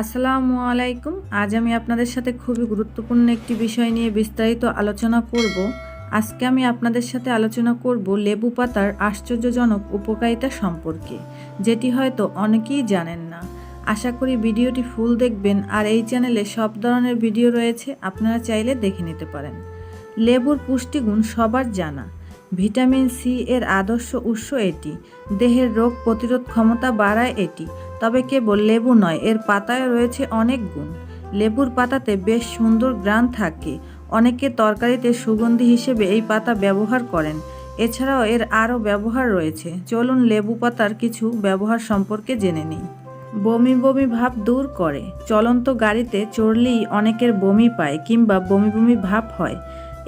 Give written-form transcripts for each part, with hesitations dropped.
আসসালামু আলাইকুম। আজ আমি আপনাদের সাথে খুবই গুরুত্বপূর্ণ একটি বিষয় নিয়ে বিস্তারিত আলোচনা করব। আজকে আমি আপনাদের সাথে আলোচনা করব লেবু পাতার আশ্চর্যজনক উপকারিতা সম্পর্কে, যেটি হয়তো অনেকেই জানেন না। আশা করি ভিডিওটি ফুল দেখবেন, আর এই চ্যানেলে সব ধরনের ভিডিও রয়েছে, আপনারা চাইলে দেখে নিতে পারেন। লেবুর পুষ্টিগুণ সবার জানা। ভিটামিন সি এর আদর্শ উৎস এটি। দেহের রোগ প্রতিরোধ ক্ষমতা বাড়ায় এটি। তবে কেবল লেবু নয়, এর পাতায় রয়েছে অনেক গুণ। লেবুর পাতাতে বেশ সুন্দর ঘ্রাণ থাকে। অনেকে তরকারিতে সুগন্ধি হিসেবে এই পাতা ব্যবহার করেন। এছাড়াও এর আরও ব্যবহার রয়েছে। চলুন লেবু পাতার কিছু ব্যবহার সম্পর্কে জেনে নিই। বমি বমি ভাব দূর করে। চলন্ত গাড়িতে চড়লেই অনেকের বমি পায় কিংবা বমি বমি ভাব হয়।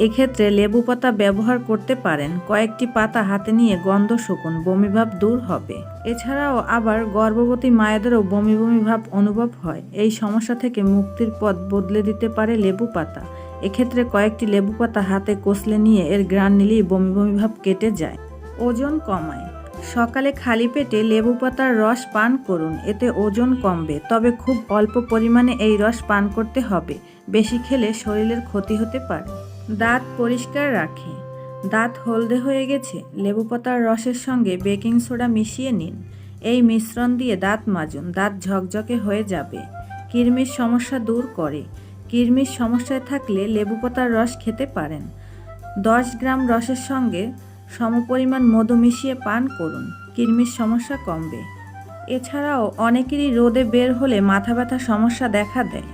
এক্ষেত্রে লেবু পাতা ব্যবহার করতে পারেন। কয়েকটি পাতা হাতে নিয়ে গন্ধ শুকুন, বমি ভাব দূর হবে। এছাড়াও আবার গর্ভবতী মায়েদেরও বমি বমি ভাব অনুভব হয়। এই সমস্যা থেকে মুক্তির পথ বদলে দিতে পারে লেবু পাতা। এক্ষেত্রে কয়েকটি লেবু পাতা হাতে কষলে নিয়ে এর ঘ্রাণ নিলেই বমি বমি ভাব কেটে যায়। ওজন কমায়। সকালে খালি পেটে লেবু পাতার রস পান করুন, এতে ওজন কমবে। তবে খুব অল্প পরিমাণে এই রস পান করতে হবে। বেশি খেলে শরীরের ক্ষতি হতে পারে। দাঁত পরিষ্কার রাখে। দাঁত হলদে হয়ে গেছে, লেবু পাতার রসের সঙ্গে বেকিং সোডা মিশিয়ে নিন। এই মিশ্রণ দিয়ে দাঁত মাজুন, দাঁত ঝকঝকে হয়ে যাবে। কিরমির সমস্যা দূর করে। কিরমির সমস্যায় থাকলে লেবু পাতার রস খেতে পারেন। 10 গ্রাম রসের সঙ্গে সমপরিমাণ মধু মিশিয়ে পান করুন, কিরমির সমস্যা কমবে। এছাড়াও অনেকেরই রোদে বের হলে মাথা ব্যথা সমস্যা দেখা দেয়।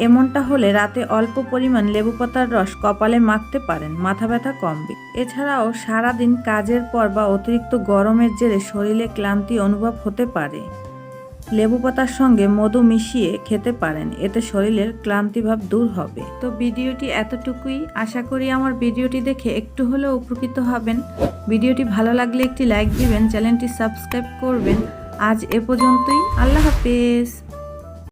এমনটা হলে রাতে অল্প পরিমাণ লেবু পাতার রস কপালে মাখতে পারেন, মাথা ব্যথা কমবে। এছাড়াও সারাদিন কাজের পর বা অতিরিক্ত গরমের জেরে শরীরে ক্লান্তি অনুভব হতে পারে। লেবু পাতার সঙ্গে মধু মিশিয়ে খেতে পারেন, এতে শরীরের ক্লান্তিভাব দূর হবে। তো ভিডিওটি এতটুকুই। আশা করি আমার ভিডিওটি দেখে একটু হলেও উপকৃত হবেন। ভিডিওটি ভালো লাগলে একটি লাইক দিবেন, চ্যানেলটি সাবস্ক্রাইব করবেন। আজ এ পর্যন্তই। আল্লাহ হাফেজ।